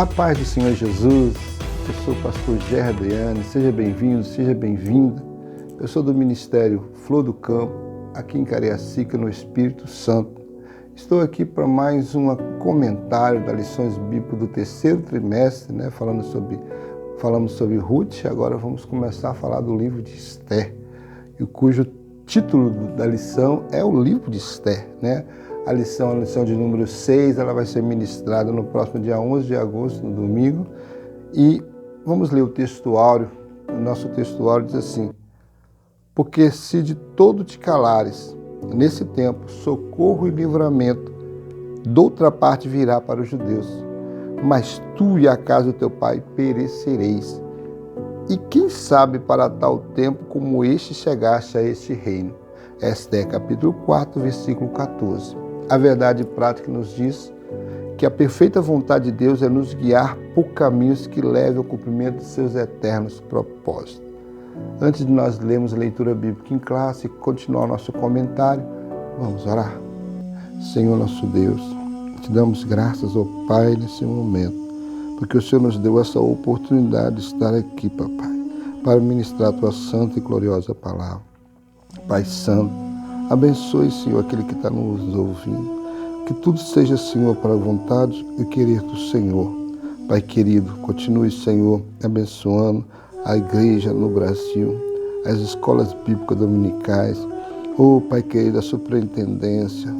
A paz do Senhor Jesus, eu sou o pastor Gerry Adriane, seja bem-vindo, seja bem-vinda. Eu sou do Ministério Flor do Campo, aqui em Cariacica, no Espírito Santo. Estou aqui para mais um comentário das lições bíblicas do terceiro trimestre, falamos sobre Ruth, agora vamos começar a falar do livro de Esther, cujo título da lição é o livro de Esther, A lição de número 6, ela vai ser ministrada no próximo dia 11 de agosto, no domingo. E vamos ler o textuário. O nosso textuário diz assim: porque se de todo te calares, nesse tempo, socorro e livramento, de outra parte virá para os judeus. Mas tu e a casa do teu pai perecereis. E quem sabe para tal tempo como este chegaste a este reino? Esther, capítulo 4, versículo 14. A verdade prática nos diz que a perfeita vontade de Deus é nos guiar por caminhos que levem ao cumprimento de seus eternos propósitos. Antes de nós lermos a leitura bíblica em classe e continuar o nosso comentário, vamos orar. Senhor nosso Deus, te damos graças, ó Pai, nesse momento, porque o Senhor nos deu essa oportunidade de estar aqui, papai, para ministrar a tua santa e gloriosa palavra. Pai Santo, abençoe, Senhor, aquele que está nos ouvindo. Que tudo seja, Senhor, para a vontade e querer do Senhor. Pai querido, continue, Senhor, abençoando a igreja no Brasil, as escolas bíblicas dominicais. Pai querido, a superintendência,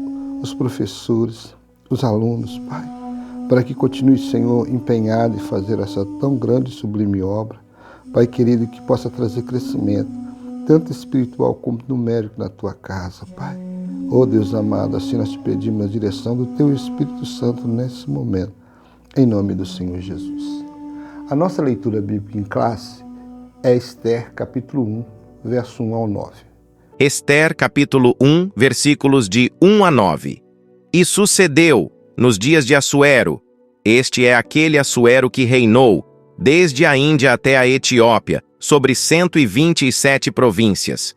os professores, os alunos, Pai. Para que continue, Senhor, empenhado em fazer essa tão grande e sublime obra. Pai querido, que possa trazer crescimento, tanto espiritual como numérico na tua casa, Pai. Deus amado, assim nós te pedimos a direção do teu Espírito Santo nesse momento, em nome do Senhor Jesus. A nossa leitura bíblica em classe é Esther, capítulo 1, verso 1 ao 9. Esther, capítulo 1, versículos de 1 a 9. E sucedeu, nos dias de Assuero, este é aquele Assuero que reinou, desde a Índia até a Etiópia, sobre 127 províncias.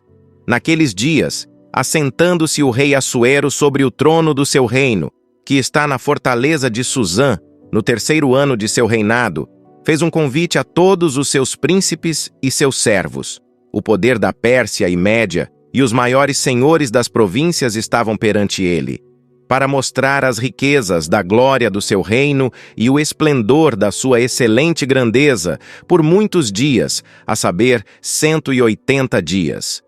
Naqueles dias, assentando-se o rei Assuero sobre o trono do seu reino, que está na fortaleza de Suzã, no terceiro ano de seu reinado, fez um convite a todos os seus príncipes e seus servos. O poder da Pérsia e Média e os maiores senhores das províncias estavam perante ele, para mostrar as riquezas da glória do seu reino e o esplendor da sua excelente grandeza por muitos dias, a saber, 180 dias.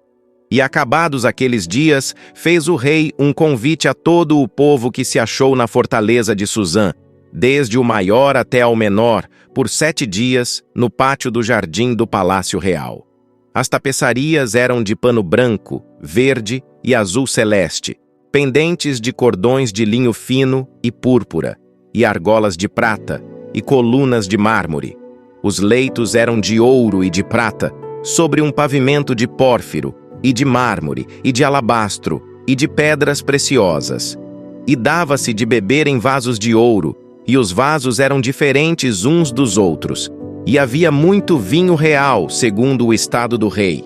E acabados aqueles dias, fez o rei um convite a todo o povo que se achou na fortaleza de Suzã, desde o maior até ao menor, por 7 dias, no pátio do jardim do palácio real. As tapeçarias eram de pano branco, verde e azul celeste, pendentes de cordões de linho fino e púrpura, e argolas de prata, e colunas de mármore. Os leitos eram de ouro e de prata, sobre um pavimento de pórfiro, e de mármore, e de alabastro, e de pedras preciosas. E dava-se de beber em vasos de ouro, e os vasos eram diferentes uns dos outros. E havia muito vinho real, segundo o estado do rei.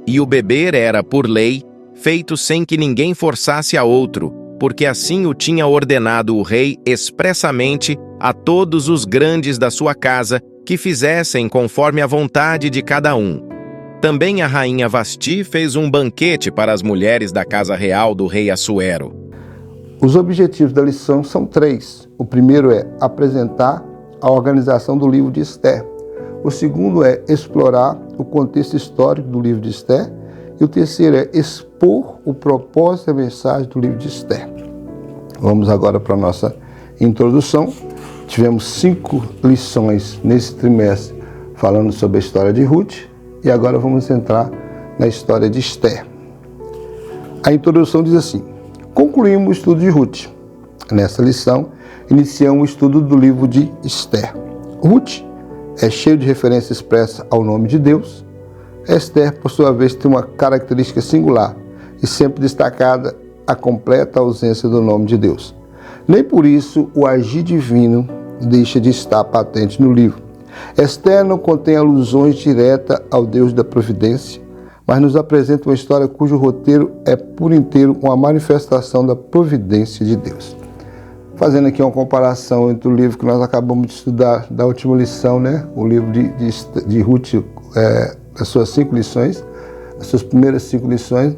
E o beber era, por lei, feito sem que ninguém forçasse a outro, porque assim o tinha ordenado o rei expressamente a todos os grandes da sua casa que fizessem conforme a vontade de cada um. Também a rainha Vasti fez um banquete para as mulheres da casa real do rei Assuero. Os objetivos da lição são 3. O primeiro é apresentar a organização do livro de Esther. O segundo é explorar o contexto histórico do livro de Esther. E o terceiro é expor o propósito e a mensagem do livro de Esther. Vamos agora para a nossa introdução. Tivemos 5 lições nesse trimestre falando sobre a história de Ruth. E agora vamos entrar na história de Esther. A introdução diz assim: concluímos o estudo de Ruth. Nessa lição, iniciamos o estudo do livro de Esther. Ruth é cheio de referência expressa ao nome de Deus. Esther, por sua vez, tem uma característica singular e sempre destacada a completa ausência do nome de Deus. Nem por isso o agir divino deixa de estar patente no livro. Esther não contém alusões diretas ao Deus da providência, mas nos apresenta uma história cujo roteiro é por inteiro uma manifestação da providência de Deus. fazendo aqui uma comparação entre o livro que nós acabamos de estudar da última lição, né? O livro de Ruth, as suas 5 lições, as suas primeiras 5 lições,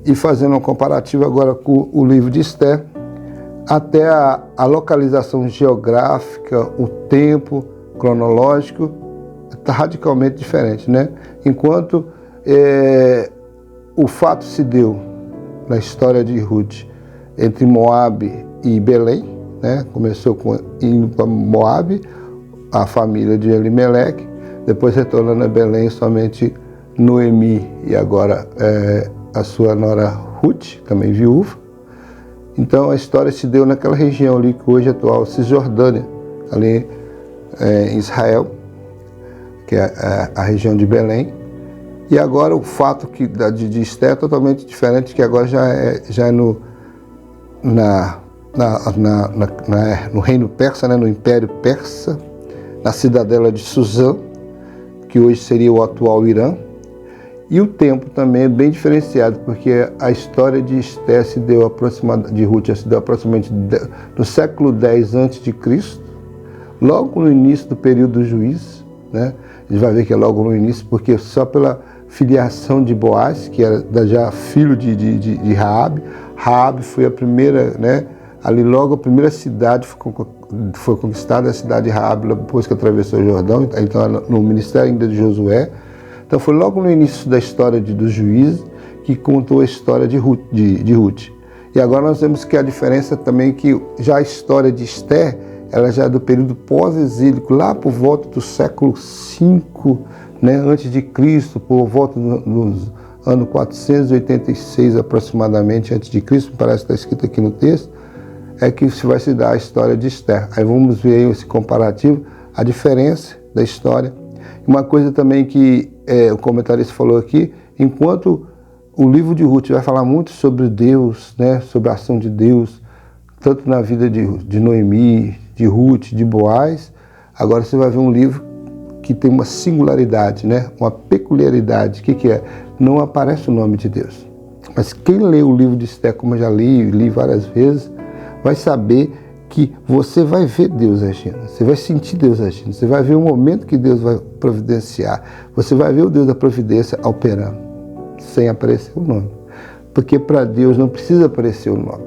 e fazendo uma comparativa agora com o livro de Esther, até a localização geográfica, o tempo cronológico está radicalmente diferente, né? Enquanto o fato se deu na história de Ruth entre Moabe e Belém, né? Começou indo para Moabe, a família de Elimeleque, depois retornando a Belém somente Noemi e agora a sua nora Ruth, também viúva. Então a história se deu naquela região ali que hoje é atual Cisjordânia, ali em Israel, que é a região de Belém. E agora o fato de Esther é totalmente diferente, que agora já é no reino persa, né, no Império Persa, na cidadela de Suzã, que hoje seria o atual Irã. E o tempo também é bem diferenciado, porque a história de Esther de Ruth se deu aproximadamente no século X a.C., logo no início do período dos juízes, né? A gente vai ver que é logo no início, porque só pela filiação de Boaz, que era já filho de Raabe. Raabe foi a primeira, né? Ali logo a primeira cidade foi conquistada, a cidade de Raabe, depois que atravessou o Jordão, então no ministério ainda de Josué. Então foi logo no início da história dos juízes que contou a história de Ruth. E agora nós vemos que a diferença também é que já a história de Esther, ela já é do período pós-exílico, lá por volta do século V, né, antes de Cristo, por volta dos anos 486 aproximadamente antes de Cristo, parece que está escrito aqui no texto, é que vai se dar a história de Esther. Aí vamos ver aí esse comparativo, a diferença da história. Uma coisa também que o comentarista falou aqui, enquanto o livro de Ruth vai falar muito sobre Deus, né, sobre a ação de Deus, tanto na vida de Noemi, de Ruth, de Boaz, agora você vai ver um livro que tem uma singularidade, né, uma peculiaridade. O que é? Não aparece o nome de Deus. Mas quem lê o livro de Esther, como eu já li várias vezes, vai saber que você vai ver Deus agindo, você vai sentir Deus agindo, você vai ver o momento que Deus vai providenciar, você vai ver o Deus da providência operando, sem aparecer o nome. Porque para Deus não precisa aparecer o nome,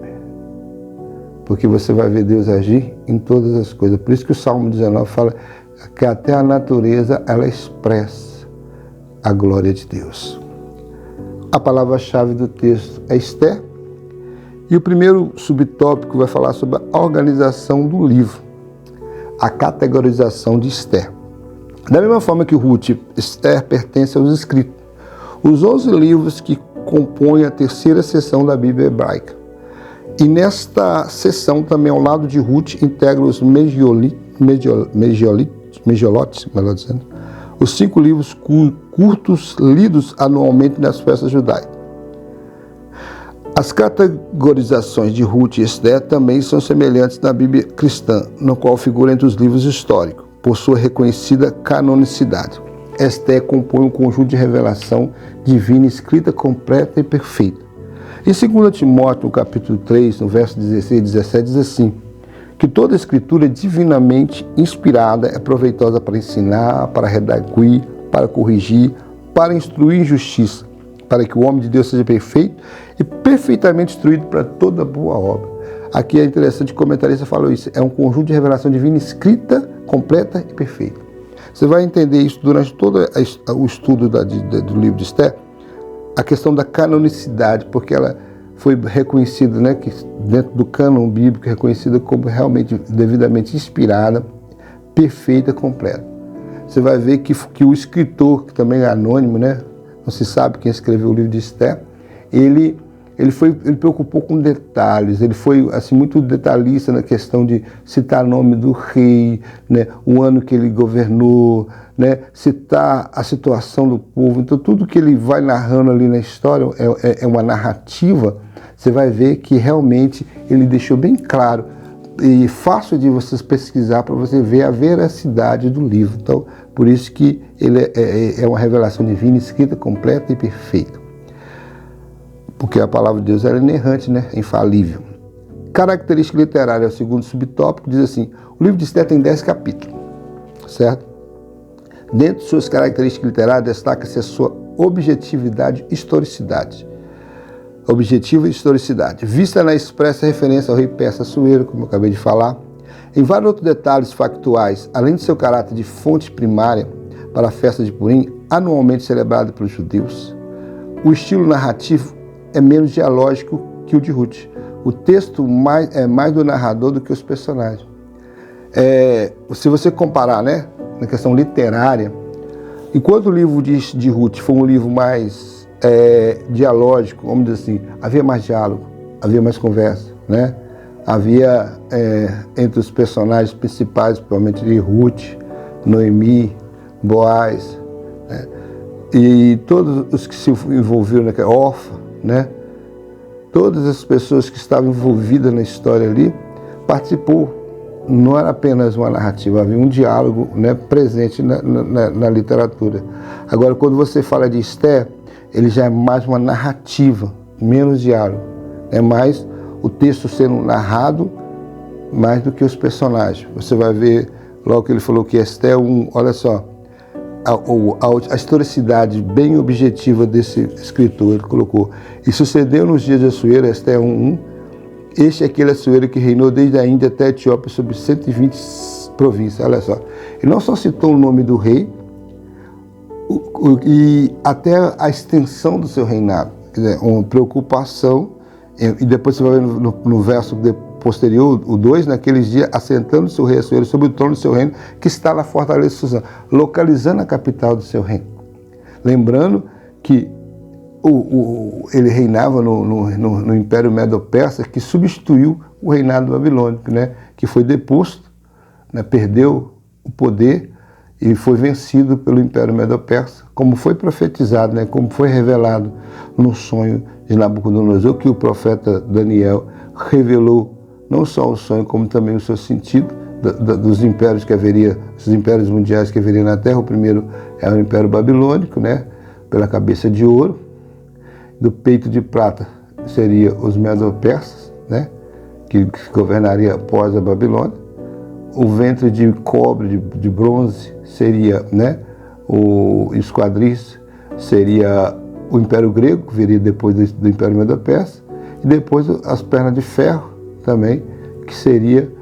porque você vai ver Deus agir em todas as coisas. Por isso que o Salmo 19 fala que até a natureza ela expressa a glória de Deus. A palavra-chave do texto é Esther. E o primeiro subtópico vai falar sobre a organização do livro, a categorização de Esther. Da mesma forma que Ruth, Esther pertence aos escritos, os 11 livros que compõem a terceira seção da Bíblia hebraica. E nesta seção, também ao lado de Ruth, integra os megiolotes, melhor dizendo, os 5 livros curtos lidos anualmente nas festas judaicas. As categorizações de Ruth e Esther também são semelhantes na Bíblia cristã, no qual figura entre os livros históricos, por sua reconhecida canonicidade. Esther compõe um conjunto de revelação divina escrita, completa e perfeita. Em 2 Timóteo, no capítulo 3, no verso 16 e 17, diz assim, que toda escritura divinamente inspirada é proveitosa para ensinar, para redarguir, para corrigir, para instruir em justiça, para que o homem de Deus seja perfeito e perfeitamente instruído para toda boa obra. Aqui é interessante, o comentarista falou isso, é um conjunto de revelação divina escrita, completa e perfeita. Você vai entender isso durante todo o estudo do livro de Esther, a questão da canonicidade, porque ela foi reconhecida, né, que dentro do cânon bíblico, reconhecida como realmente devidamente inspirada, perfeita, completa. Você vai ver que o escritor, que também é anônimo, né, não se sabe quem escreveu o livro de Esther, ele preocupou com detalhes, ele foi assim, muito detalhista na questão de citar o nome do rei, né, o ano que ele governou, né, citar a situação do povo. Então tudo que ele vai narrando ali na história é uma narrativa. Você vai ver que realmente ele deixou bem claro e fácil de vocês pesquisar para você ver a veracidade do livro. Então, por isso que ele é uma revelação divina, escrita, completa e perfeita. Porque a palavra de Deus é inerrante, né? Infalível. Característica literária, é o segundo subtópico, diz assim: o livro de Esther tem 10 capítulos, certo? Dentro de suas características literárias, destaca-se a sua objetividade e historicidade. Objetiva e historicidade. Vista na expressa referência ao rei persa Assuero, como eu acabei de falar, em vários outros detalhes factuais, além de seu caráter de fonte primária para a festa de Purim, anualmente celebrada pelos judeus, o estilo narrativo é menos dialógico que o de Ruth. O texto é mais do narrador do que os personagens. Se você comparar, né, na questão literária, enquanto o livro de Ruth foi um livro mais dialógico, vamos dizer assim, havia mais diálogo, havia mais conversa, né? Havia entre os personagens principais, principalmente de Ruth, Noemi, Boaz, né? E todos os que se envolveram naquela Orfa, né? Todas as pessoas que estavam envolvidas na história ali participou. Não era apenas uma narrativa, havia um diálogo, né, presente na literatura. Agora, quando você fala de Esther, ele já é mais uma narrativa, menos diálogo. É mais o texto sendo narrado mais do que os personagens. Você vai ver logo que ele falou que Esther 1, olha só, a historicidade bem objetiva desse escritor. Ele colocou: e sucedeu nos dias de Assuero, Esther 1:1, este é aquele Assuero que reinou desde a Índia até a Etiópia sobre 120 províncias. Olha só, ele não só citou o nome do rei, e até a extensão do seu reinado. Quer dizer, uma preocupação, e depois você vai ver no verso posterior, o 2, naqueles dias, assentando seu rei Assuero sobre o trono do seu reino, que está na fortaleza de Suzã, localizando a capital do seu reino. Lembrando que ele reinava no Império Medo-Persa, que substituiu o reinado babilônico, né, que foi deposto, né, perdeu o poder e foi vencido pelo Império Medo-Persa, como foi profetizado, né, como foi revelado no sonho de Nabucodonosor, que o profeta Daniel revelou não só o sonho, como também o seu sentido dos impérios que haveria, os impérios mundiais que haveriam na Terra. O primeiro é o Império Babilônico, né, pela cabeça de ouro. Do peito de prata seria os Medo-Persas, né, que governaria após a Babilônia. O ventre de cobre, de bronze, seria, né, os quadris, seria o Império Grego, que viria depois do Império Medo-Persa, e depois as pernas de ferro também, que seria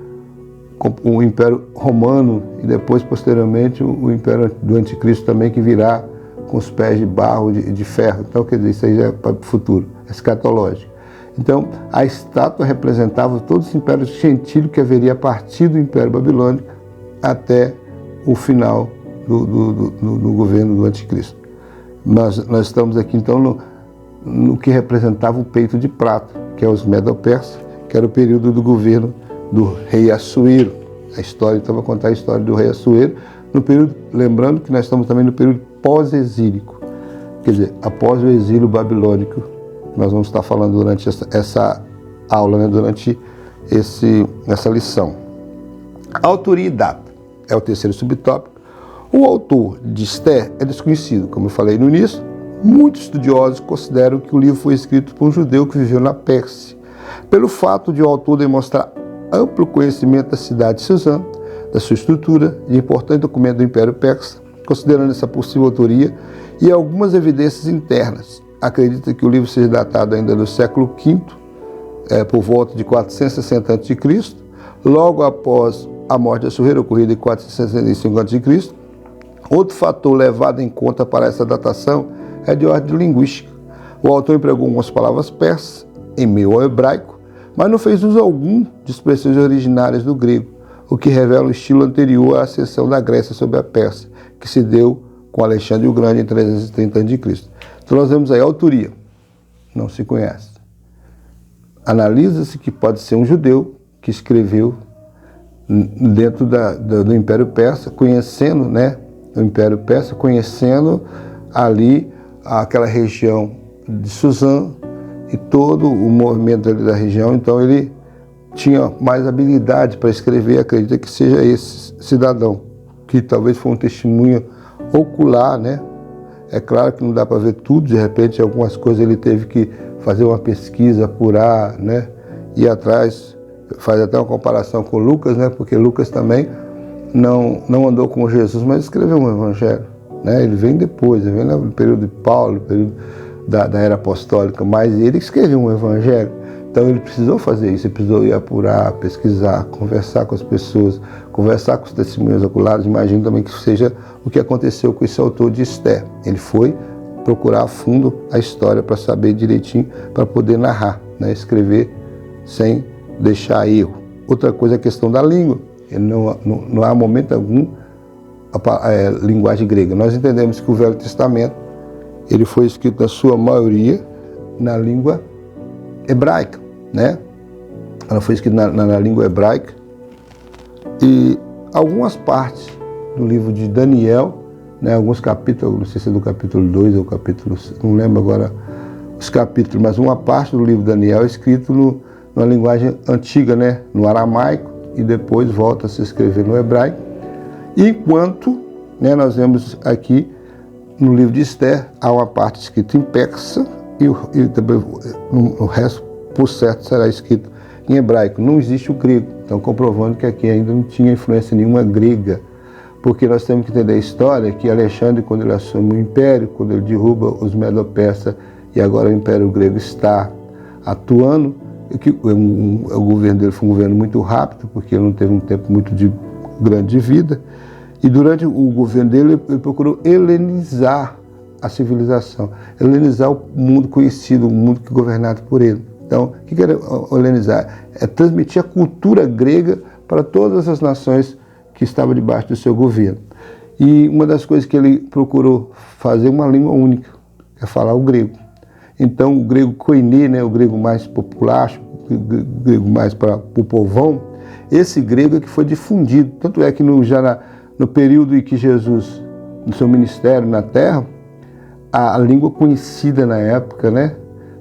o Império Romano, e depois, posteriormente, o Império do Anticristo também, que virá com os pés de barro, de ferro. Então, quer dizer, isso aí já é para o futuro, é escatológico. Então, a estátua representava todos os impérios gentílicos que haveria a partir do Império Babilônico até o final do governo do Anticristo. Nós estamos aqui, então, no que representava o peito de prata, que é os Medo-Persas, que era o período do governo do rei Assuero. A história, então, vai contar a história do rei Assuero, no período, lembrando que nós estamos também no período pós-exílico, quer dizer, após o exílio babilônico. Nós vamos estar falando durante essa aula, né, durante essa lição. Autoria e data é o terceiro subtópico. O autor de Esther é desconhecido, como eu falei no início. Muitos estudiosos consideram que o livro foi escrito por um judeu que viveu na Pérsia, pelo fato de o autor demonstrar amplo conhecimento da cidade de Suzã, da sua estrutura, de importante documento do Império Persa. Considerando essa possível autoria e algumas evidências internas, acredita que o livro seja datado ainda do século V, por volta de 460 a.C., logo após a morte de Assuero, ocorrida em 465 a.C. Outro fator levado em conta para essa datação é de ordem linguística. O autor empregou algumas palavras persas em meio ao hebraico, mas não fez uso algum de expressões originárias do grego, o que revela um estilo anterior à ascensão da Grécia sobre a Pérsia, que se deu com Alexandre o Grande em 330 a.C. Então nós vemos aí a autoria, não se conhece. Analisa-se que pode ser um judeu que escreveu dentro do Império Persa, conhecendo, né, o Império Persa, conhecendo ali aquela região de Suzã e todo o movimento ali da região. Então ele tinha mais habilidade para escrever, acredita que seja esse cidadão, que talvez foi um testemunho ocular, né? É claro que não dá para ver tudo, de repente algumas coisas ele teve que fazer uma pesquisa, apurar, né? Ir atrás faz até uma comparação com Lucas, né? Porque Lucas também não andou com Jesus, mas escreveu um evangelho, né? Ele vem depois, ele vem no período de Paulo, no período da era apostólica, mas ele escreveu um evangelho. Então ele precisou fazer isso, ele precisou ir apurar, pesquisar, conversar com as pessoas, conversar com os testemunhos oculares. Imagino também que seja o que aconteceu com esse autor de Esther. Ele foi procurar a fundo a história para saber direitinho, para poder narrar, né? Escrever sem deixar erro. Outra coisa é a questão da língua. Não há momento algum a linguagem grega. Nós entendemos que o Velho Testamento ele foi escrito na sua maioria na língua hebraica, né? Ela foi escrita na língua hebraica e algumas partes do livro de Daniel, né, alguns capítulos, não sei se é do capítulo 2 ou capítulo, não lembro agora os capítulos, mas uma parte do livro de Daniel é escrito numa linguagem antiga, né, no aramaico, e depois volta a se escrever no hebraico. Enquanto, né, nós vemos aqui no livro de Esther, há uma parte escrita em persa e também o resto, por certo, será escrito em hebraico. Não existe o grego, então comprovando que aqui ainda não tinha influência nenhuma grega. Porque nós temos que entender a história que Alexandre, quando ele assume o império, quando ele derruba os Medo-Persas e agora o Império Grego está atuando, o governo dele foi um governo muito rápido, porque ele não teve um tempo muito grande de vida, e durante o governo dele ele procurou helenizar a civilização, helenizar o mundo conhecido, o mundo que é governado por ele. Então, o que era helenizar? É transmitir a cultura grega para todas as nações que estavam debaixo do seu governo. E uma das coisas que ele procurou fazer uma língua única, é falar o grego. Então, o grego koiné, né, o grego mais popular, o grego mais para o povão, esse grego é que foi difundido. Tanto é que no período em que Jesus, no seu ministério na Terra, a língua conhecida na época, né,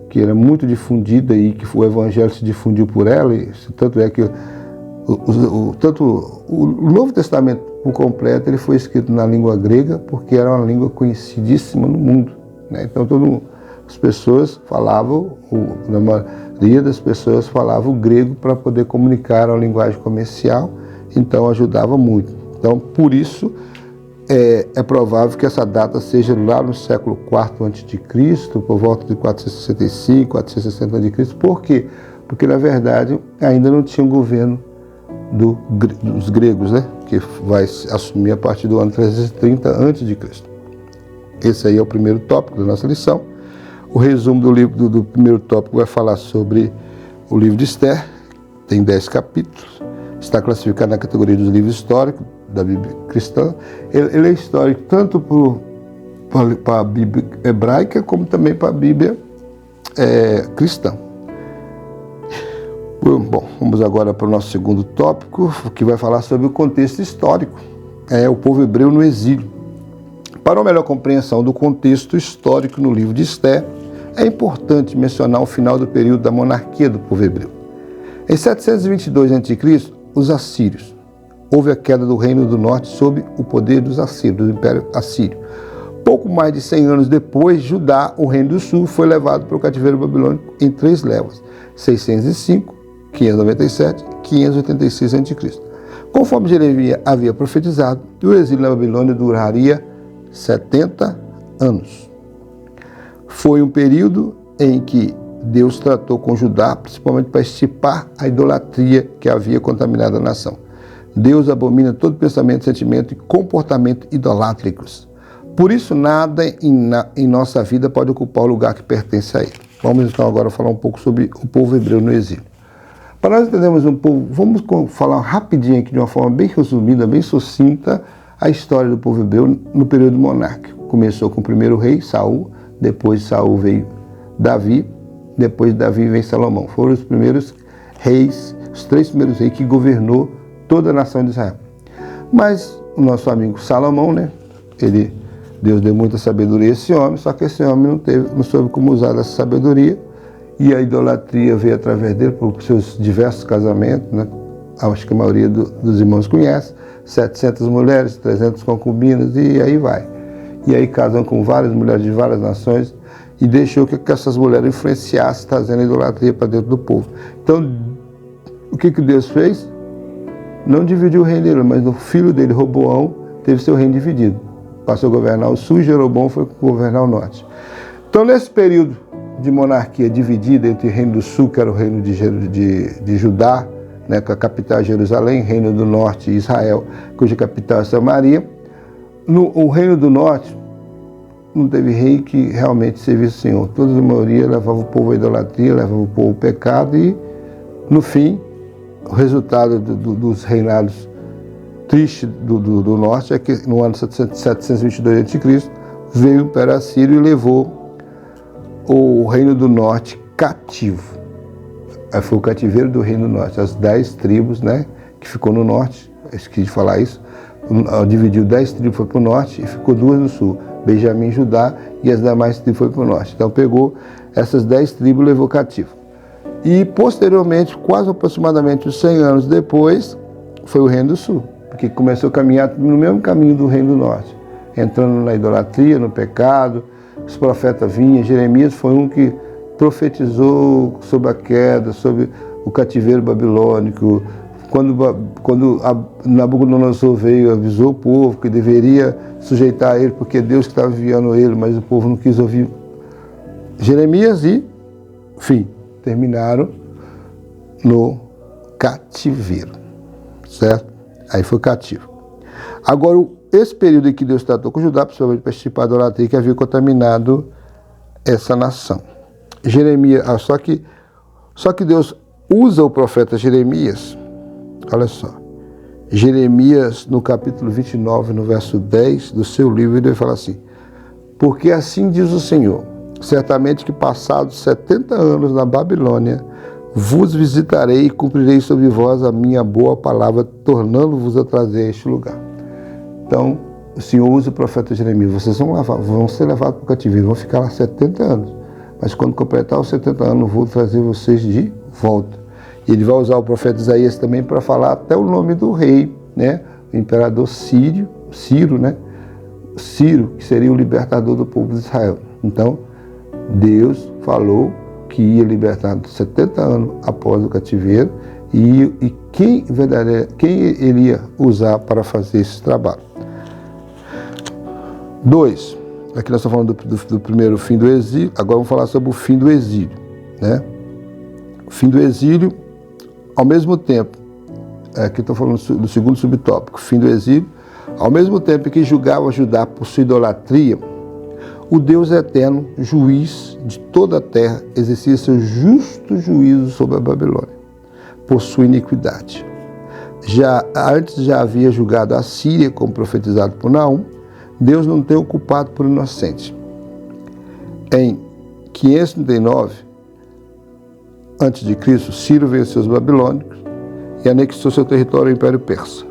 que era muito difundida e que o evangelho se difundiu por ela, e tanto é que o Novo Testamento por completo ele foi escrito na língua grega porque era uma língua conhecidíssima no mundo, né? Então as pessoas falavam, na maioria das pessoas falavam o grego para poder comunicar a linguagem comercial, então ajudava muito. Então por isso é provável que essa data seja lá no século IV a.C., por volta de 465, 460 a.C. Por quê? Porque na verdade ainda não tinha um governo dos gregos, né? Que vai assumir a partir do ano 330 a.C. Esse aí é o primeiro tópico da nossa lição. O resumo do primeiro tópico vai falar sobre o livro de Esther, tem 10 capítulos, está classificado na categoria dos livros históricos da Bíblia cristã. Ele é histórico tanto para a Bíblia hebraica como também para a Bíblia cristã. Bom, vamos agora para o nosso segundo tópico, que vai falar sobre o contexto histórico, o povo hebreu no exílio. Para uma melhor compreensão do contexto histórico no livro de Esther, é importante mencionar o final do período da monarquia do povo hebreu. Em 722 a.C., os assírios. Houve a queda do reino do norte sob o poder dos assírios, do Império Assírio. Pouco mais de 100 anos depois, Judá, o reino do sul, foi levado para o cativeiro babilônico em 3 levas, 605, 597 e 586 a.C. Conforme Jeremias havia profetizado, o exílio na Babilônia duraria 70 anos. Foi um período em que Deus tratou com Judá, principalmente para extirpar a idolatria que havia contaminado a nação. Deus abomina todo pensamento, sentimento e comportamento idolátricos. Por isso, nada em nossa vida pode ocupar o lugar que pertence a ele. Vamos então agora falar um pouco sobre o povo hebreu no exílio. Para nós entendermos um pouco, vamos falar rapidinho aqui de uma forma bem resumida, bem sucinta, a história do povo hebreu no período monárquico. Começou com o primeiro rei, Saul, depois de Saul veio Davi, depois de Davi vem Salomão. Foram os primeiros reis, os 3 primeiros reis que governou toda a nação de Israel. Mas o nosso amigo Salomão, né, Deus deu muita sabedoria a esse homem, só que esse homem não soube como usar essa sabedoria, e a idolatria veio através dele por seus diversos casamentos, né? Acho que a maioria dos irmãos conhece, 700 mulheres, 300 concubinas, e aí vai. E aí casam com várias mulheres de várias nações, e deixou que essas mulheres influenciassem, trazendo a idolatria para dentro do povo. Então, o que Deus fez? Não dividiu o reino dele, mas o filho dele, Roboão, teve seu reino dividido. Passou a governar o sul e Jeroboão foi governar o norte. Então, nesse período de monarquia dividida entre o reino do sul, que era o reino de Judá, né, com a capital Jerusalém, reino do norte Israel, cuja capital é Samaria, o reino do norte não teve rei que realmente servisse o Senhor. Toda a maioria levava o povo à idolatria, levava o povo ao pecado e, no fim, o resultado dos reinados tristes do norte é que no ano 722 a.C. veio o Império Assírio e levou o reino do norte cativo. Aí foi o cativeiro do reino do norte, as 10 tribos, né, que ficou no norte, eu esqueci de falar isso, dividiu 10 tribos, foi para o norte e ficou 2 no sul, Benjamim e Judá, e as demais tribos foi para o norte. Então pegou essas 10 tribos e levou cativo. E posteriormente, quase aproximadamente 100 anos depois, foi o reino do sul, porque começou a caminhar no mesmo caminho do reino do norte, entrando na idolatria, no pecado. Os profetas vinham, Jeremias foi um que profetizou sobre a queda, sobre o cativeiro babilônico. Quando Nabucodonosor veio, avisou o povo que deveria sujeitar a ele, porque Deus que estava enviando ele, mas o povo não quis ouvir Jeremias e, enfim, terminaram no cativeiro, certo? Aí foi cativo. Agora, esse período em que Deus tratou com Judá, principalmente para participar da idolatria, que havia contaminado essa nação. Jeremias, só que Deus usa o profeta Jeremias, olha só, Jeremias no capítulo 29, no verso 10 do seu livro, ele fala assim: porque assim diz o Senhor, certamente que passados 70 anos na Babilônia, vos visitarei e cumprirei sobre vós a minha boa palavra, tornando-vos a trazer a este lugar. Então, o Senhor usa o profeta Jeremias, vocês vão ser levados para o cativeiro, vão ficar lá 70 anos. Mas quando completar os 70 anos, vou trazer vocês de volta. E ele vai usar o profeta Isaías também para falar até o nome do rei, né? O imperador Ciro, né? Ciro, que seria o libertador do povo de Israel. Então, Deus falou que ia libertar 70 anos após o cativeiro e quem ele ia usar para fazer esse trabalho. 2. Aqui nós estamos falando do primeiro fim do exílio, agora vamos falar sobre o fim do exílio, né? O fim do exílio, ao mesmo tempo, aqui estou falando do segundo subtópico, fim do exílio, ao mesmo tempo que julgava Judá por sua idolatria, o Deus eterno, juiz de toda a terra, exercia seu justo juízo sobre a Babilônia, por sua iniquidade. Antes já havia julgado a Síria, como profetizado por Naum. Deus não tem o culpado por inocente. Em 539 a.C., Ciro venceu os babilônicos e anexou seu território ao Império Persa.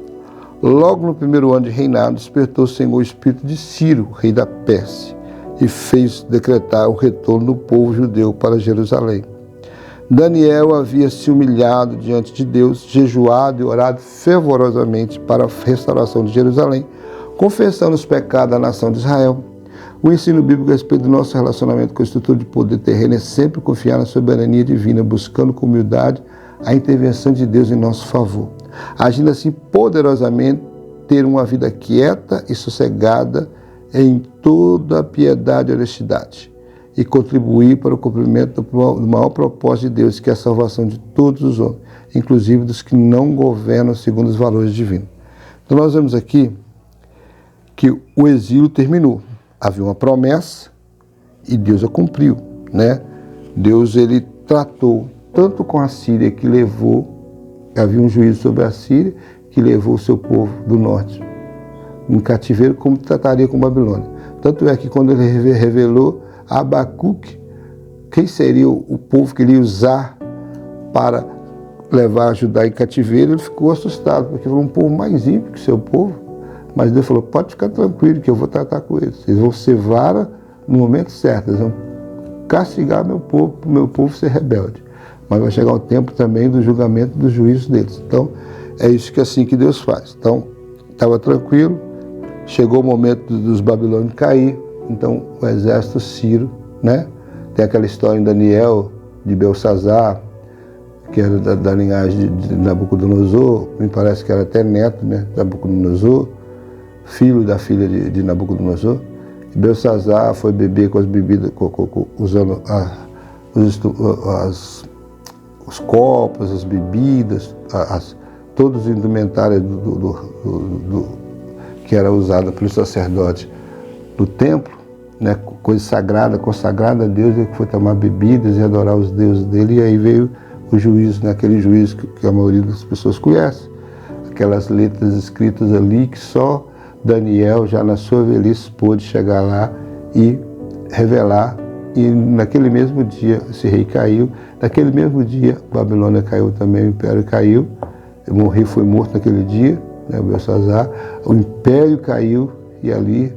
Logo no primeiro ano de reinado, despertou o Senhor o espírito de Ciro, rei da Pérsia, e fez decretar o retorno do povo judeu para Jerusalém. Daniel havia se humilhado diante de Deus, jejuado e orado fervorosamente para a restauração de Jerusalém, confessando os pecados da nação de Israel. O ensino bíblico a respeito do nosso relacionamento com a estrutura de poder terreno é sempre confiar na soberania divina, buscando com humildade a intervenção de Deus em nosso favor. Agindo assim poderosamente, ter uma vida quieta e sossegada em toda a piedade e honestidade, e contribuir para o cumprimento do maior propósito de Deus, que é a salvação de todos os homens, inclusive dos que não governam segundo os valores divinos. Então nós vemos aqui que o exílio terminou. Havia uma promessa e Deus a cumpriu, né? Deus, ele tratou tanto com a Síria, que havia um juízo sobre a Síria, que levou o seu povo do norte em cativeiro, como trataria com Babilônia. Tanto é que quando ele revelou a Abacuque quem seria o povo que ele ia usar para levar Judá em cativeiro, ele ficou assustado, porque foi um povo mais ímpio que seu povo. Mas Deus falou: pode ficar tranquilo, que eu vou tratar com eles. Eles vão ser vara no momento certo, eles vão castigar meu povo, para o meu povo ser rebelde. Mas vai chegar o tempo também do julgamento, do juízo deles. Então, é isso que assim que Deus faz. Então, estava tranquilo, chegou o momento dos babilônios cair, então o exército Ciro, né? Tem aquela história em Daniel, de Belsazar, que era da linhagem de Nabucodonosor, me parece que era até neto, né, de Nabucodonosor, filho da filha de Nabucodonosor. E Belsazar foi beber com as bebidas, usando os copos, as bebidas, todos os indumentários que era usada pelo sacerdote do templo, né, coisa sagrada, consagrada a Deus, ele foi tomar bebidas e adorar os deuses dele, e aí veio o juízo, né, aquele juízo que a maioria das pessoas conhece, aquelas letras escritas ali que só Daniel, já na sua velhice, pôde chegar lá e revelar. E naquele mesmo dia esse rei caiu, naquele mesmo dia Babilônia caiu também, o império caiu, o rei foi morto naquele dia, né, o Belsazar, o império caiu, e ali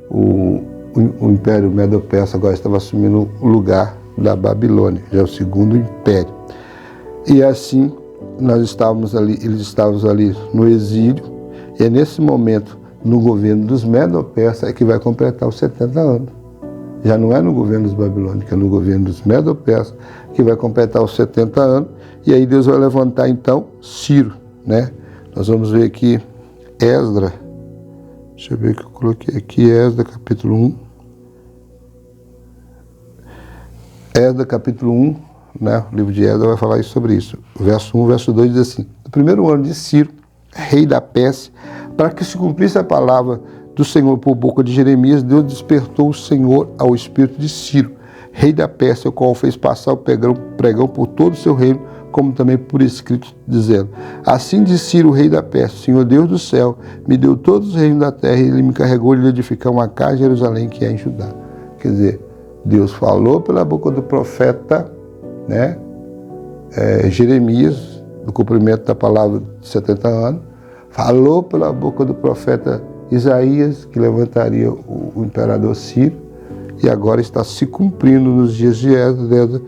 o império Medo-Persa agora estava assumindo o lugar da Babilônia, já é o segundo império. E assim eles estávamos ali no exílio, e é nesse momento, no governo dos Medo-Persas, é que vai completar os 70 anos. Já não é no governo dos babilônicos, é no governo dos Medo-Persas que vai completar os 70 anos, e aí Deus vai levantar então Ciro, né? Nós vamos ver aqui Esdras, deixa eu ver o que eu coloquei aqui, Esdras capítulo 1. Esdras capítulo 1, né? O livro de Esdras vai falar sobre isso. O verso 1, verso 2 diz assim: no primeiro ano de Ciro, rei da Pérsia, para que se cumprisse a palavra do Senhor por boca de Jeremias, Deus despertou o Senhor ao espírito de Ciro, rei da Pérsia, o qual fez passar o pregão por todo o seu reino, como também por escrito, dizendo: assim diz Ciro, rei da Pérsia, Senhor Deus do céu, me deu todos os reinos da terra, e ele me carregou de edificar uma casa em Jerusalém, que é em Judá. Quer dizer, Deus falou pela boca do profeta, né, Jeremias, do cumprimento da palavra de 70 anos, falou pela boca do profeta Isaías, que levantaria o imperador Ciro, e agora está se cumprindo nos dias de Esdras,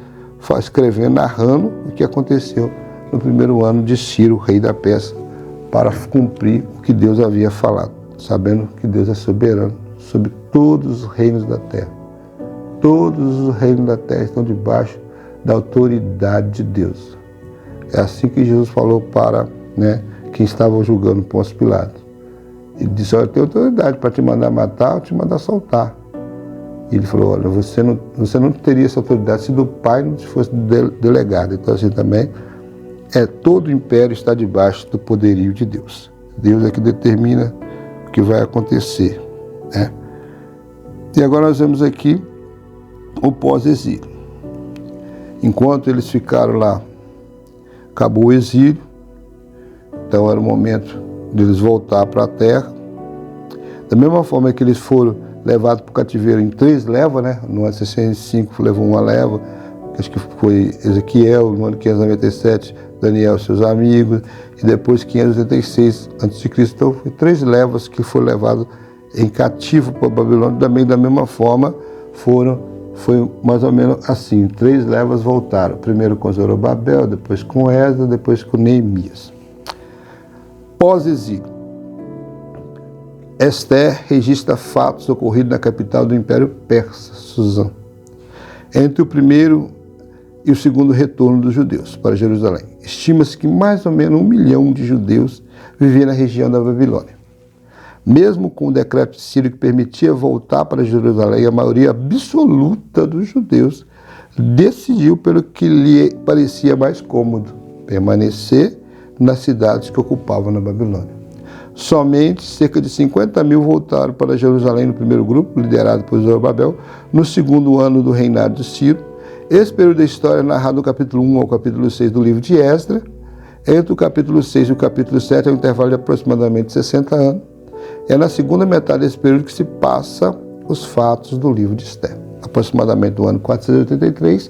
escrevendo, narrando o que aconteceu no primeiro ano de Ciro, rei da Pérsia, para cumprir o que Deus havia falado, sabendo que Deus é soberano sobre todos os reinos da terra. Todos os reinos da terra estão debaixo da autoridade de Deus. É assim que Jesus falou para, né, quem estava julgando Pôncio Pilatos. Ele disse: olha, eu tenho autoridade para te mandar matar ou te mandar soltar. E ele falou: olha, você não teria essa autoridade se do Pai não te fosse delegado. Então assim também, todo o império está debaixo do poderio de Deus. Deus é que determina o que vai acontecer, né? E agora nós vemos aqui o pós-exílio. Enquanto eles ficaram lá, acabou o exílio, então era o momento deles voltar para a terra. Da mesma forma que eles foram levados para o cativeiro em 3 levas, né? No ano 65 levou uma leva, acho que foi Ezequiel, no ano 597, Daniel e seus amigos, e depois 586 a.C. Então foi 3 levas que foram levados em cativo para a Babilônia. Também da mesma forma foi mais ou menos assim, 3 levas voltaram, primeiro com Zorobabel, depois com Esdras, depois com Neemias. Pós-exílio. Esther registra fatos ocorridos na capital do Império Persa, Suzã, entre o primeiro e o segundo retorno dos judeus para Jerusalém. Estima-se que mais ou menos 1 milhão de judeus viviam na região da Babilônia. Mesmo com o decreto de Ciro que permitia voltar para Jerusalém, a maioria absoluta dos judeus decidiu pelo que lhe parecia mais cômodo, permanecer nas cidades que ocupavam na Babilônia. Somente cerca de 50 mil voltaram para Jerusalém no primeiro grupo, liderado por Zorobabel, no segundo ano do reinado de Ciro. Esse período da história é narrado no capítulo 1 ao capítulo 6 do livro de Esdras. Entre o capítulo 6 e o capítulo 7 é um intervalo de aproximadamente 60 anos. É na segunda metade desse período que se passa os fatos do livro de Esther, aproximadamente do ano 483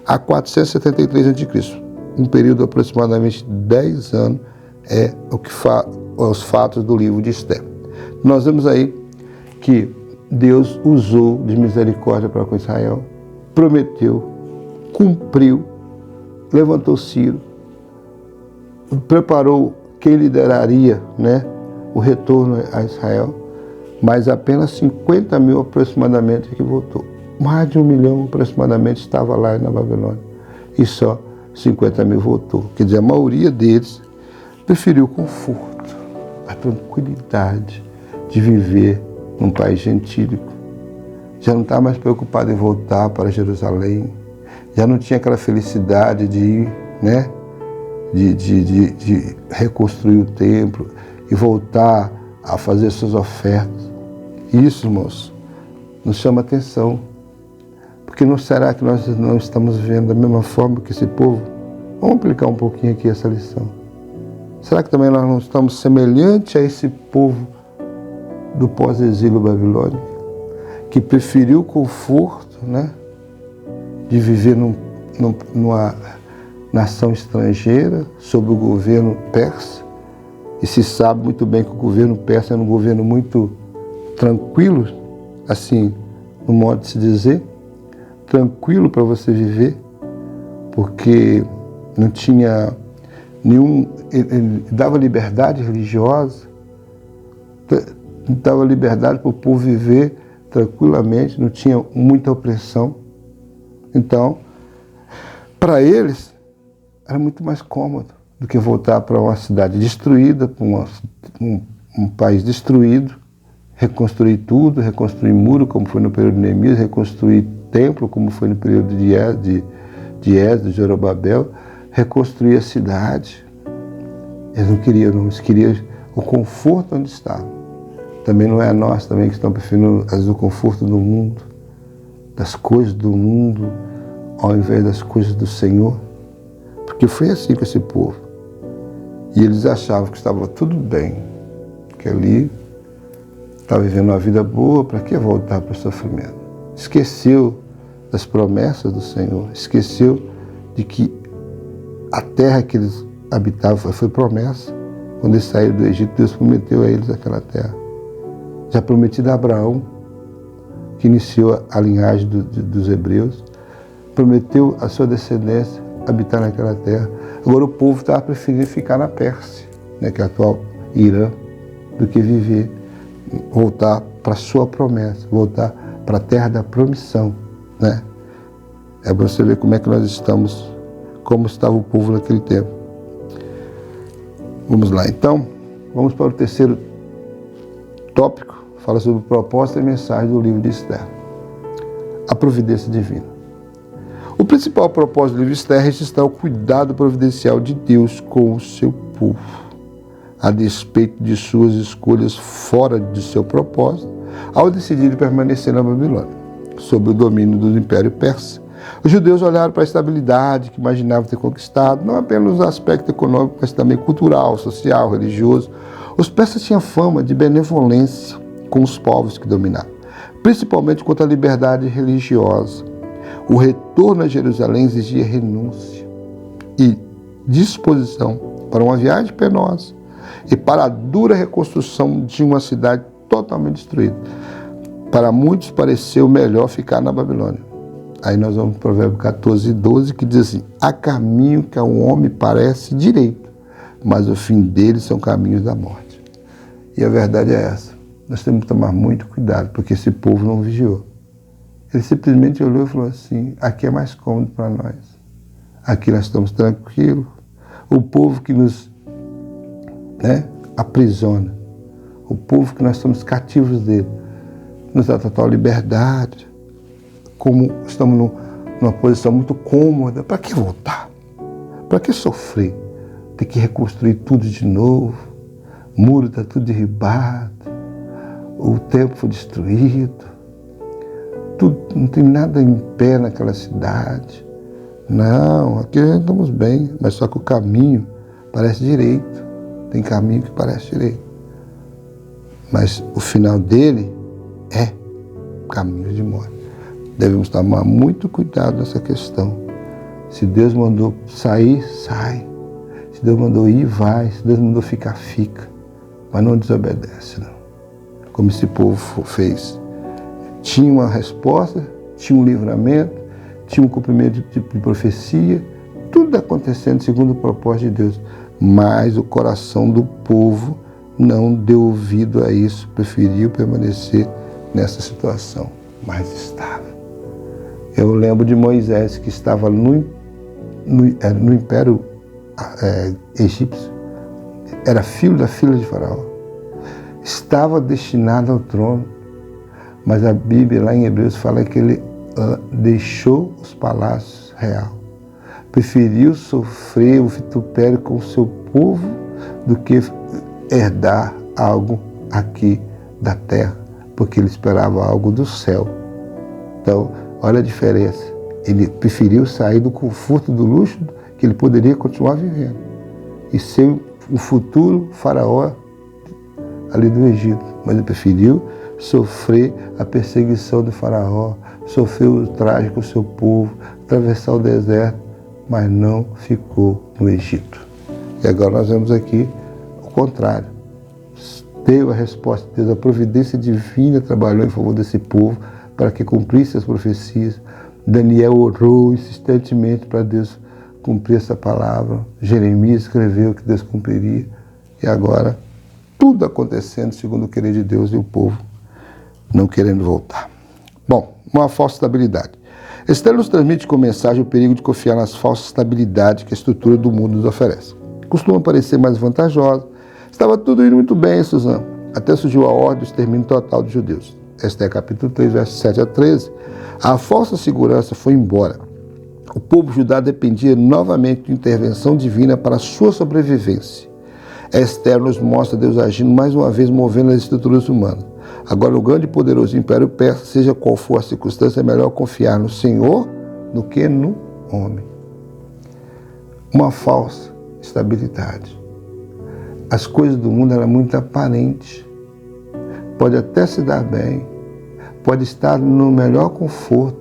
a 473 a.C. Um período de aproximadamente 10 anos é os fatos do livro de Esther. Nós vemos aí que Deus usou de misericórdia para com Israel, prometeu, cumpriu, levantou Ciro, preparou quem lideraria, né, o retorno a Israel, mas apenas 50 mil aproximadamente que voltou. Mais de 1 milhão aproximadamente estava lá na Babilônia. E só 50 mil voltou. Quer dizer, a maioria deles preferiu o conforto, a tranquilidade de viver num país gentílico. Já não está mais preocupado em voltar para Jerusalém, já não tinha aquela felicidade de ir, né? De reconstruir o templo e voltar a fazer suas ofertas. Isso, irmãos, nos chama atenção. Porque não será que nós não estamos vivendo da mesma forma que esse povo? Vamos aplicar um pouquinho aqui essa lição. Será que também nós não estamos semelhantes a esse povo do pós-exílio babilônico, que preferiu o conforto, né, de viver numa nação estrangeira, sob o governo persa? E se sabe muito bem que o governo persa era um governo muito tranquilo, assim, no modo de se dizer, tranquilo para você viver, porque não tinha nenhum, ele dava liberdade religiosa, dava liberdade para o povo viver tranquilamente, não tinha muita opressão. Então, para eles, era muito mais cômodo do que voltar para uma cidade destruída, para um país destruído, reconstruir tudo, reconstruir muro, como foi no período de Neemias, reconstruir templo, como foi no período de Esdras, de Zorobabel, reconstruir a cidade. Eles não queriam, não, eles queriam o conforto onde estavam. Também não é a nós também que estão preferindo às vezes, o conforto do mundo, das coisas do mundo, ao invés das coisas do Senhor. Porque foi assim com esse povo. E eles achavam que estava tudo bem, que ali estava vivendo uma vida boa, para que voltar para o sofrimento? Esqueceu das promessas do Senhor, esqueceu de que a terra que eles habitavam foi promessa. Quando eles saíram do Egito, Deus prometeu a eles aquela terra. Já prometido a Abraão, que iniciou a linhagem dos hebreus, prometeu a sua descendência habitar naquela terra. Agora o povo estava preferindo ficar na Pérsia, né, que é a atual Irã, do que viver, voltar para a sua promessa, voltar para a terra da promissão, né? É para você ver como é que nós estamos, como estava o povo naquele tempo. Vamos lá, então, vamos para o terceiro tópico, fala sobre o propósito e mensagem do livro de Esther. A providência divina. O principal propósito do livro de Esther é registrar o cuidado providencial de Deus com o seu povo, a despeito de suas escolhas fora de seu propósito, ao decidir permanecer na Babilônia, sob o domínio do Império Persa. Os judeus olharam para a estabilidade que imaginavam ter conquistado, não apenas no aspecto econômico, mas também cultural, social, religioso. Os persas tinham fama de benevolência com os povos que dominavam, principalmente quanto à liberdade religiosa. O retorno a Jerusalém exigia renúncia e disposição para uma viagem penosa e para a dura reconstrução de uma cidade totalmente destruída. Para muitos pareceu melhor ficar na Babilônia. Aí nós vamos para o Provérbio 14, 12, que diz assim: há caminho que a um homem parece direito, mas o fim dele são caminhos da morte. E a verdade é essa. Nós temos que tomar muito cuidado, porque esse povo não vigiou. Ele simplesmente olhou e falou assim: aqui é mais cômodo para nós. Aqui nós estamos tranquilos. O povo que nos aprisiona, o povo que nós somos cativos dele, nos dá total liberdade. Como estamos numa posição muito cômoda, para que voltar? Para que sofrer? Ter que reconstruir tudo de novo. O muro está tudo derribado. O templo foi destruído. Tudo, não tem nada em pé naquela cidade. Não, aqui nós estamos bem, mas só que o caminho parece direito. Tem caminho que parece direito. Mas o final dele é caminho de morte. Devemos tomar muito cuidado nessa questão. Se Deus mandou sair, sai. Se Deus mandou ir, vai. Se Deus mandou ficar, fica. Mas não desobedece, não. Como esse povo fez. Tinha uma resposta, tinha um livramento, tinha um cumprimento de profecia, tudo acontecendo segundo o propósito de Deus. Mas o coração do povo não deu ouvido a isso, preferiu permanecer nessa situação mais estável. Eu lembro de Moisés, que estava no Império Egípcio, era filho da filha de Faraó. Estava destinado ao trono, mas a Bíblia lá em Hebreus fala que ele deixou os palácios reais. Preferiu sofrer o vitupério com o seu povo do que herdar algo aqui da terra, porque ele esperava algo do céu. Então, olha a diferença. Ele preferiu sair do conforto, do luxo que ele poderia continuar vivendo e ser um futuro faraó ali do Egito. Mas ele preferiu sofrer a perseguição do faraó, sofrer o traje com o seu povo, atravessar o deserto, mas não ficou no Egito. E agora nós vemos aqui o contrário. Deu a resposta de Deus, a providência divina trabalhou em favor desse povo para que cumprisse as profecias. Daniel orou insistentemente para Deus cumprir essa palavra. Jeremias escreveu que Deus cumpriria. E agora, tudo acontecendo segundo o querer de Deus e o povo não querendo voltar. Bom, uma falsa estabilidade. Esther nos transmite com mensagem o perigo de confiar nas falsas estabilidades que a estrutura do mundo nos oferece. Costuma parecer mais vantajosa. Estava tudo indo muito bem, Suzana, até surgiu a ordem do extermínio total dos judeus. Esther capítulo 3, versos 7 a 13. A falsa segurança foi embora. O povo judeu dependia novamente de intervenção divina para a sua sobrevivência. Esther nos mostra Deus agindo mais uma vez, movendo as estruturas humanas. Agora, no grande e poderoso Império Persa, seja qual for a circunstância, é melhor confiar no Senhor do que no homem. Uma falsa estabilidade. As coisas do mundo eram muito aparentes. Pode até se dar bem, pode estar no melhor conforto,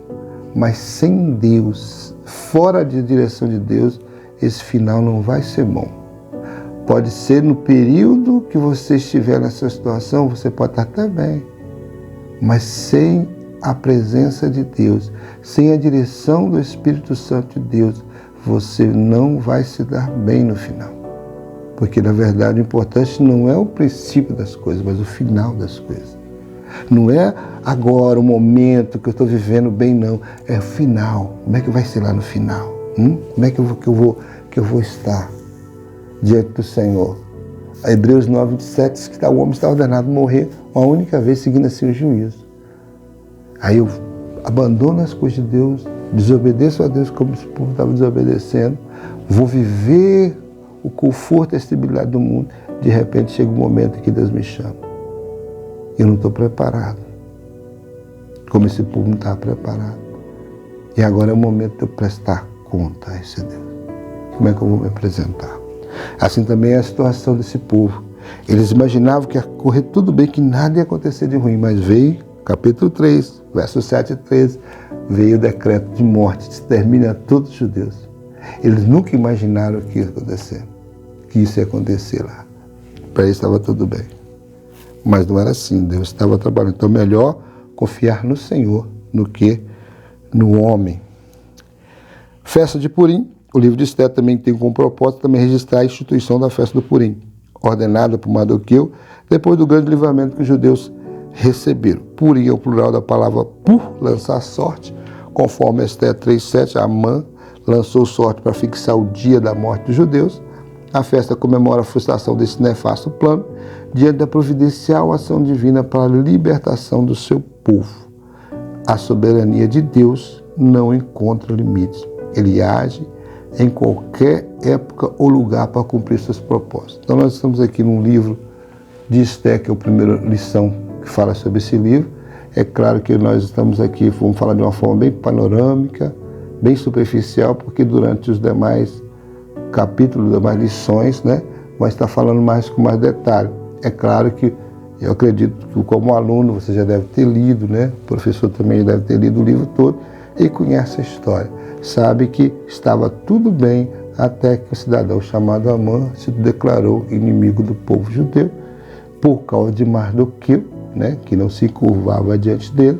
mas sem Deus, fora da direção de Deus, esse final não vai ser bom. Pode ser no período que você estiver nessa situação, você pode estar até bem, mas sem a presença de Deus, sem a direção do Espírito Santo de Deus, você não vai se dar bem no final. Porque, na verdade, o importante não é o princípio das coisas, mas o final das coisas. Não é agora, o momento que eu estou vivendo bem, não. É o final. Como é que vai ser lá no final? Como é que eu vou estar diante do Senhor? A Hebreus 9, 27 diz que o homem está ordenado a morrer uma única vez, seguindo assim o juízo. Aí eu abandono as coisas de Deus, desobedeço a Deus como esse povo estava desobedecendo, vou viver o conforto e a estabilidade do mundo. De repente chega um momento que Deus me chama. Eu não estou preparado, como esse povo não estava preparado. E agora é o momento de eu prestar conta a esse Deus. Como é que eu vou me apresentar? Assim também é a situação desse povo. Eles imaginavam que ia correr tudo bem, que nada ia acontecer de ruim, mas veio, capítulo 3, versos 7 e 13, veio o decreto de morte, extermina todos os judeus. Eles nunca imaginaram que ia acontecer, que isso ia acontecer lá. Para eles estava tudo bem. Mas não era assim, Deus estava trabalhando. Então, melhor confiar no Senhor do que no homem. Festa de Purim. O livro de Esther também tem como propósito também registrar a instituição da festa do Purim, ordenada por Mardoqueu, depois do grande livramento que os judeus receberam. Purim é o plural da palavra pur, lançar sorte, conforme Esther 3,7, Amã lançou sorte para fixar o dia da morte dos judeus. A festa comemora a frustração desse nefasto plano, diante da providencial ação divina para a libertação do seu povo. A soberania de Deus não encontra limites. Ele age em qualquer época ou lugar para cumprir seus propósitos. Então nós estamos aqui num livro de Esther, que é a primeira lição que fala sobre esse livro. É claro que nós estamos aqui, vamos falar de uma forma bem panorâmica, bem superficial, porque durante os demais capítulos, demais lições, vai estar falando com mais detalhe. É claro que eu acredito que como aluno você já deve ter lido, o professor também deve ter lido o livro todo e conhece a história. Sabe que estava tudo bem até que o cidadão chamado Amã se declarou inimigo do povo judeu por causa de Mardoqueu, que não se curvava diante dele.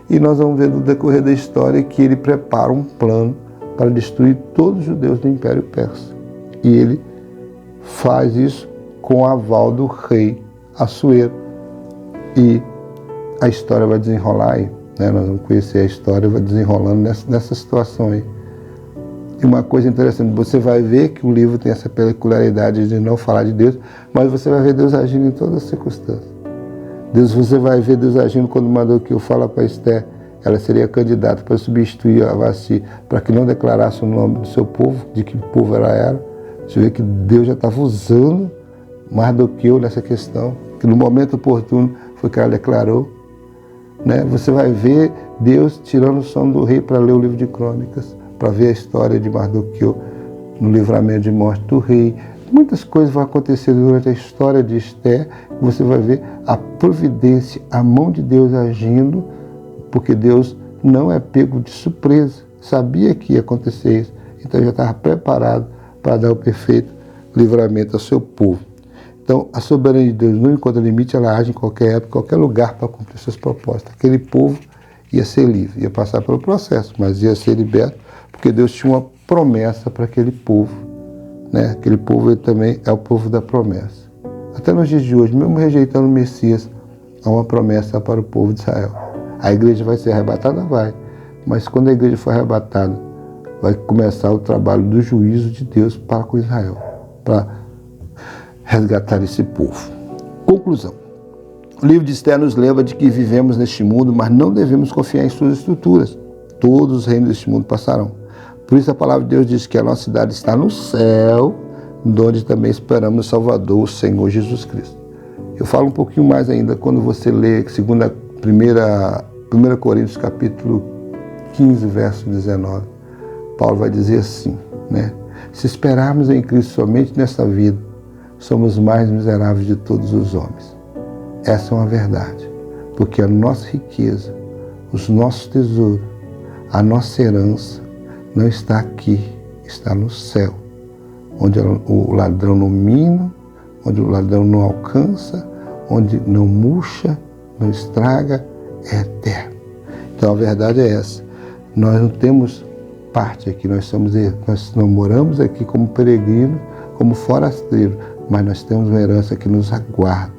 E nós vamos ver no decorrer da história que ele prepara um plano para destruir todos os judeus do Império Persa. E ele faz isso com o aval do rei Assuero. E a história vai desenrolar aí. Nós vamos conhecer a história, vai desenrolando nessa situação aí. E uma coisa interessante, você vai ver que o livro tem essa peculiaridade de não falar de Deus, mas você vai ver Deus agindo em todas as circunstâncias. Você vai ver Deus agindo quando Mardoqueu fala para Esther, ela seria candidata para substituir a Vasti, para que não declarasse o nome do seu povo, de que povo ela era. Você vê que Deus já estava usando Mardoqueu nessa questão, que no momento oportuno foi que ela declarou. Né? Você vai ver Deus tirando o sono do rei para ler o livro de Crônicas, para ver a história de Mardoqueu no livramento de morte do rei. Muitas coisas vão acontecer durante a história de Esther, e você vai ver a providência, a mão de Deus agindo, porque Deus não é pego de surpresa, sabia que ia acontecer isso, então já estava preparado para dar o perfeito livramento ao seu povo. Então, a soberania de Deus não encontra limite, ela age em qualquer época, em qualquer lugar para cumprir suas propostas. Aquele povo ia ser livre, ia passar pelo processo, mas ia ser liberto, porque Deus tinha uma promessa para aquele povo. Né? Aquele povo ele também é o povo da promessa. Até nos dias de hoje, mesmo rejeitando o Messias, há uma promessa para o povo de Israel. A igreja vai ser arrebatada? Vai. Mas quando a igreja for arrebatada, vai começar o trabalho do juízo de Deus para com Israel, para resgatar esse povo. Conclusão. O livro de Esther nos lembra de que vivemos neste mundo, mas não devemos confiar em suas estruturas. Todos os reinos deste mundo passarão. Por isso a palavra de Deus diz que a nossa cidade está no céu, onde também esperamos o Salvador, o Senhor Jesus Cristo. Eu falo um pouquinho mais ainda quando você lê 1 Coríntios capítulo 15, verso 19. Paulo vai dizer assim, né? Se esperarmos em Cristo somente nesta vida, somos mais miseráveis de todos os homens. Essa é uma verdade, porque a nossa riqueza, os nossos tesouros, a nossa herança não está aqui, está no céu, onde o ladrão não mina, onde o ladrão não alcança, onde não murcha, não estraga, é eterno. Então a verdade é essa, nós não temos parte aqui, nós não moramos aqui como peregrinos, como forasteiros, mas nós temos uma herança que nos aguarda.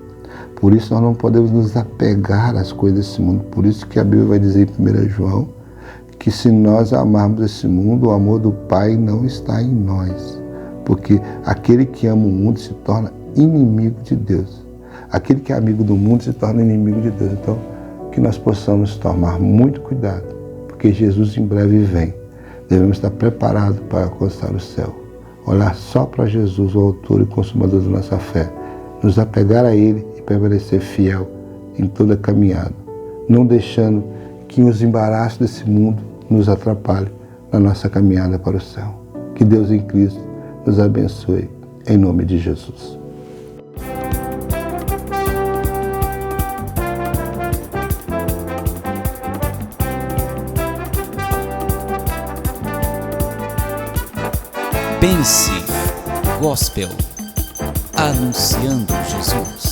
Por isso nós não podemos nos apegar às coisas desse mundo. Por isso que a Bíblia vai dizer em 1 João que se nós amarmos esse mundo, o amor do Pai não está em nós. Porque aquele que ama o mundo se torna inimigo de Deus. Aquele que é amigo do mundo se torna inimigo de Deus. Então, que nós possamos tomar muito cuidado, porque Jesus em breve vem. Devemos estar preparados para alcançar o céu. Olhar só para Jesus, o autor e consumador da nossa fé. Nos apegar a Ele e permanecer fiel em toda a caminhada. Não deixando que os embaraços desse mundo nos atrapalhem na nossa caminhada para o céu. Que Deus em Cristo nos abençoe, em nome de Jesus. Pense Gospel, anunciando Jesus.